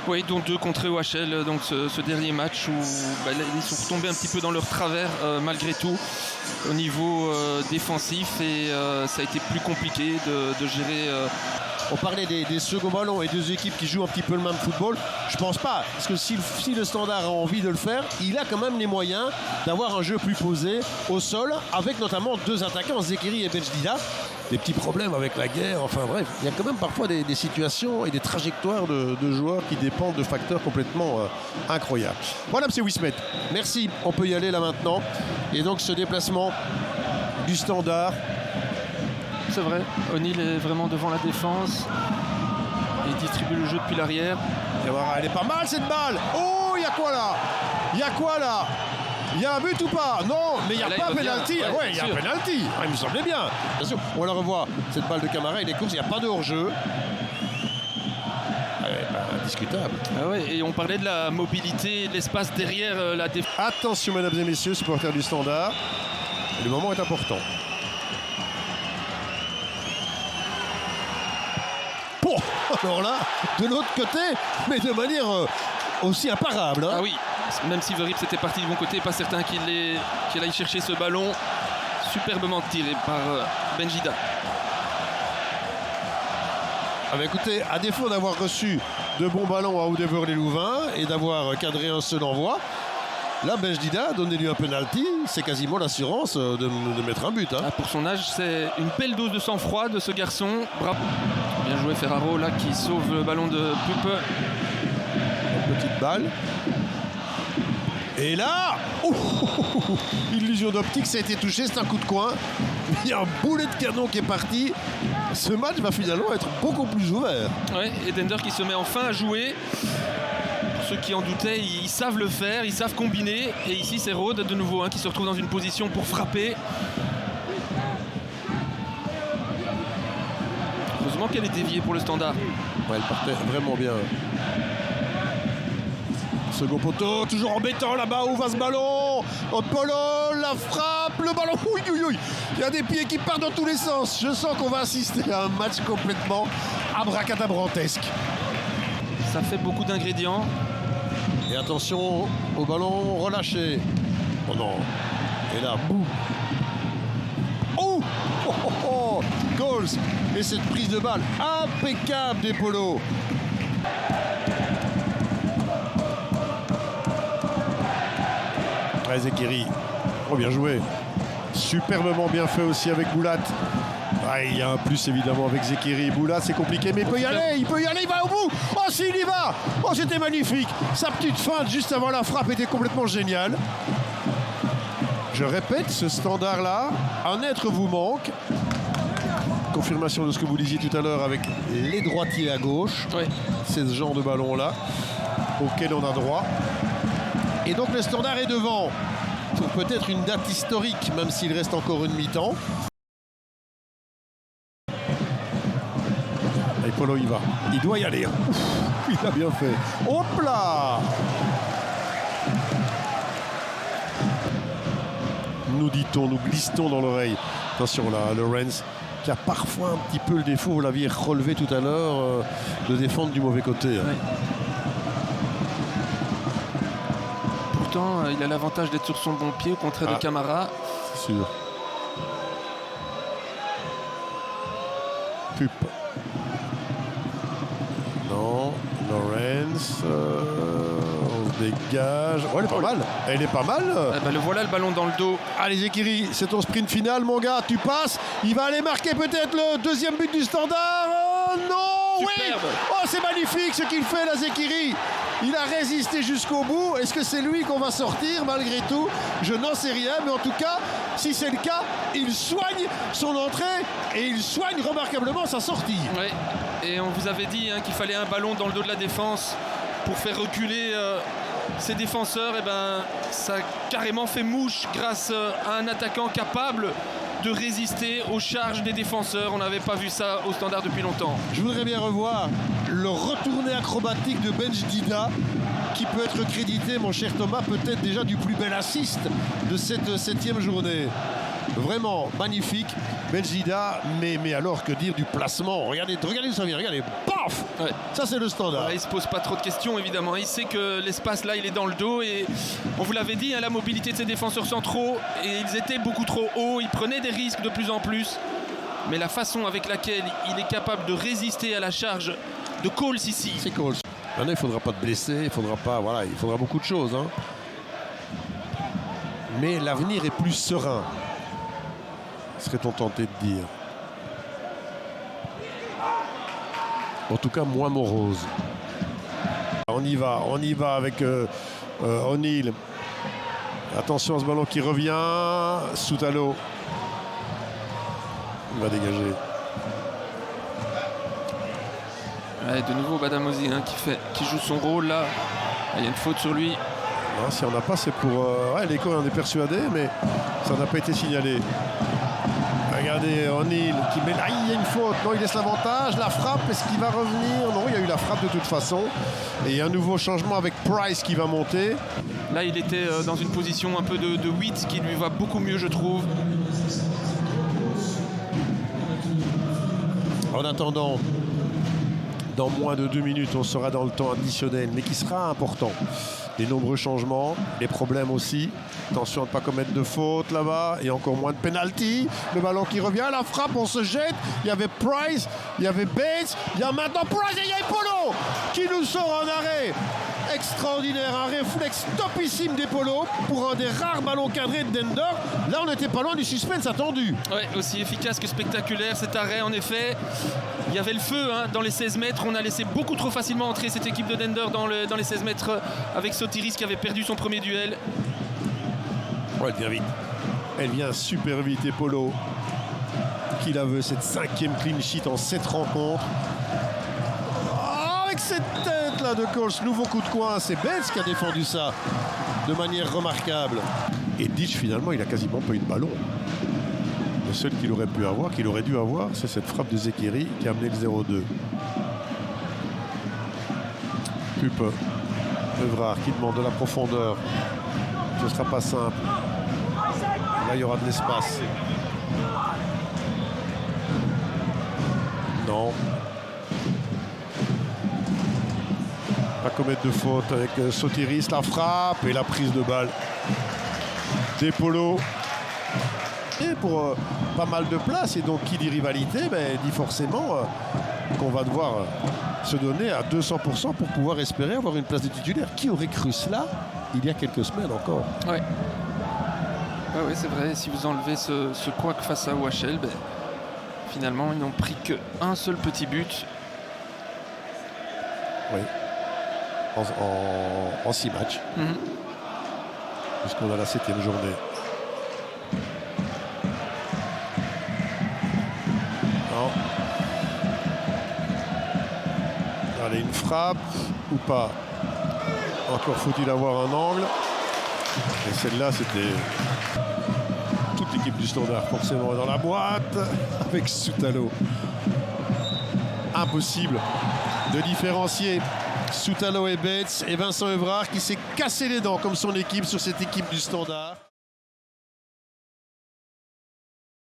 Oui, dont 2 contre OHL, donc ce dernier match où ils sont retombés un petit peu dans leur travers malgré tout au niveau défensif et ça a été plus compliqué de gérer. On parlait des seconds ballons et des équipes qui jouent un petit peu le même football. Je pense pas, parce que si le Standard a envie de le faire, il a quand même les moyens d'avoir un jeu plus posé au sol, avec notamment 2 attaquants, Zekiri et Bejdida. Des petits problèmes avec la guerre, enfin bref, il y a quand même parfois des situations et des trajectoires de joueurs qui dépendent de facteurs complètement incroyables. Voilà, M. Wismet, merci, on peut y aller là maintenant. Et donc ce déplacement du Standard. C'est vrai, O'Neill est vraiment devant la défense. Il distribue le jeu depuis l'arrière. Et voilà, elle est pas mal cette balle. Oh, il y a quoi là? Il y a quoi là? Il y a un but ou pas? Non, mais il n'y a pas pénalty. Ouais, il y a un pénalty. Il me semblait bien. Bien sûr, on la revoit. Cette balle de Camara, il est course, il n'y a pas de hors-jeu. Indiscutable. Ah ouais, et on parlait de la mobilité, de l'espace derrière la défense. Attention, mesdames et messieurs, supporters du Standard. Le moment est important. Bon, alors là, de l'autre côté, mais de manière aussi imparable. Hein. Ah oui, même si Verrips était parti du bon côté, pas certain qu'il aille chercher ce ballon. Superbement tiré par Bejdida. Ah bah écoutez, à défaut d'avoir reçu de bons ballons à Oudéveur-les-Louvains et d'avoir cadré un seul envoi, là, Bejdida, donnez-lui un penalty, c'est quasiment l'assurance de mettre un but. Hein. Ah, pour son âge, c'est une belle dose de sang-froid de ce garçon. Bravo. Bien joué Ferraro là qui sauve le ballon de Pupe. Une petite balle. Et là, illusion d'optique, ça a été touché, c'est un coup de coin. Il y a un boulet de canon qui est parti. Ce match va finalement être beaucoup plus ouvert. Ouais, et Dender qui se met enfin à jouer. Pour ceux qui en doutaient, ils savent le faire, ils savent combiner. Et ici, c'est Rode de nouveau qui se retrouve dans une position pour frapper. Heureusement qu'elle est déviée pour le Standard. Ouais, elle partait vraiment bien. Second poteau, toujours embêtant là-bas, où va ce ballon? Polo, la frappe, le ballon, oui. Il y a des pieds qui partent dans tous les sens. Je sens qu'on va assister à un match complètement abracadabrantesque. Ça fait beaucoup d'ingrédients. Et attention au ballon relâché. Oh non. Et là, boum. Oh, goals. Et cette prise de balle impeccable des Polos. Zekiri, oh bien joué, superbement bien fait aussi avec Boulat. Ah, il y a un plus évidemment avec Zekiri. Boulat c'est compliqué mais il peut y aller, il va au bout. Oh s'il y va. Oh c'était magnifique. Sa petite feinte juste avant la frappe était complètement géniale. Je répète, ce Standard là, un être vous manque. Confirmation de ce que vous disiez tout à l'heure avec les droitiers à gauche. Ouais. C'est ce genre de ballon là auquel on a droit. Et donc le Standard est devant pour peut-être une date historique, même s'il reste encore une mi-temps. Et Polo y va. Il doit y aller. Ouf, il a bien fait. Hop là! Nous dit-on, nous glissons dans l'oreille. Attention là, Lorenz qui a parfois un petit peu le défaut, vous l'aviez relevé tout à l'heure, de défendre du mauvais côté. Hein. Ouais. Il a l'avantage d'être sur son bon pied au contraire de Camara. C'est sûr. Pup. Non, Lorenz. On se dégage. Oh, elle est pas mal. Elle est pas mal. Le voilà le ballon dans le dos. Allez Zekiri, c'est ton sprint final mon gars. Tu passes. Il va aller marquer peut-être le deuxième but du Standard. Oh non. Superbe. Oui. Oh c'est magnifique ce qu'il fait là Zekiri. Il a résisté jusqu'au bout. Est-ce que c'est lui qu'on va sortir malgré tout? Je n'en sais rien, mais en tout cas, si c'est le cas, il soigne son entrée et il soigne remarquablement sa sortie. Ouais. Et on vous avait dit qu'il fallait un ballon dans le dos de la défense pour faire reculer ses défenseurs. Et ça a carrément fait mouche grâce à un attaquant capable de résister aux charges des défenseurs. On n'avait pas vu ça au Standard depuis longtemps. Je voudrais bien revoir le retourné acrobatique de Bejdida qui peut être crédité, mon cher Thomas, peut-être déjà du plus bel assist de cette 7e journée. vraiment magnifique. Benzida, mais alors que dire du placement? Regardez où ça vient, regardez, paf, Ouais. ça c'est le standard. Il ne se pose pas trop de questions, évidemment. Il sait que l'espace, là, il est dans le dos. Et on vous l'avait dit, hein, la mobilité de ses défenseurs centraux, et ils étaient beaucoup trop hauts. Ils prenaient des risques de plus en plus. Mais la façon avec laquelle il est capable de résister à la charge de Coles ici. C'est Coles. Maintenant, il ne faudra pas te blesser, il faudra beaucoup de choses. Hein. Mais l'avenir est plus serein, serait-on tenté de dire. En tout cas, moins morose. On y va avec O'Neill. Attention à ce ballon qui revient. Soutalo. Il va dégager. Ouais, de nouveau Badamosi, hein, qui joue son rôle là. Il y a une faute sur lui. Non, si on n'a pas, c'est pour... l'écho, on est persuadé, mais ça n'a pas été signalé. Regardez, O'Neill qui met... Ah, il y a une faute. Non, il laisse l'avantage. La frappe, est-ce qu'il va revenir? Non, il y a eu la frappe de toute façon. Et un nouveau changement avec Price qui va monter. Là, il était dans une position un peu de 8 qui lui va beaucoup mieux, je trouve. En attendant, dans moins de 2 minutes, on sera dans le temps additionnel, mais qui sera important. Les nombreux changements, les problèmes aussi. Attention à ne pas commettre de faute là-bas, et encore moins de pénalty. Le ballon qui revient, la frappe, on se jette. Il y avait Price, il y avait Bates, il y a maintenant Price et il y a Polo qui nous sort un arrêt extraordinaire, un réflexe topissime d'Epolo pour un des rares ballons cadrés de Dender. Là, on n'était pas loin du suspense attendu. Ouais, aussi efficace que spectaculaire cet arrêt, en effet. Il y avait le feu hein, dans les 16 mètres. On a laissé beaucoup trop facilement entrer cette équipe de Dender dans les 16 mètres avec Sotiris qui avait perdu son premier duel. Ouais, elle vient vite. Elle vient super vite, Epolo. Qui la veut, cette 5e clean sheet en 7 rencontres. Oh, avec cette tête là de Coles, nouveau coup de coin. C'est Bates qui a défendu ça de manière remarquable. Et Ditch, finalement, il a quasiment pas eu de ballon. Le seul qu'il aurait pu avoir, qu'il aurait dû avoir, c'est cette frappe de Zekeri qui a amené le 0-2. Pupe. Evrard qui demande de la profondeur. Ce ne sera pas simple. Là, il y aura de l'espace. Non. Pas commettre de faute avec Sotiris. La frappe et la prise de balle d'Epolo. Et pour pas mal de place. Et donc, qui dit rivalité, dit forcément qu'on va devoir se donner à 200% pour pouvoir espérer avoir une place de titulaire. Qui aurait cru cela il y a quelques semaines encore? Ouais. Ouais, c'est vrai. Si vous enlevez ce couac face à OHL, finalement, ils n'ont pris qu'un seul petit but. Oui. En 6 matchs. Puisqu'on a la 7e journée. Non. Allez, une frappe ou pas? Encore faut-il avoir un angle. Et celle-là, c'était toute l'équipe du Standard, forcément, dans la boîte, avec Soutalo. Impossible de différencier Soutalo et Bates, et Vincent Evrard qui s'est cassé les dents, comme son équipe, sur cette équipe du Standard.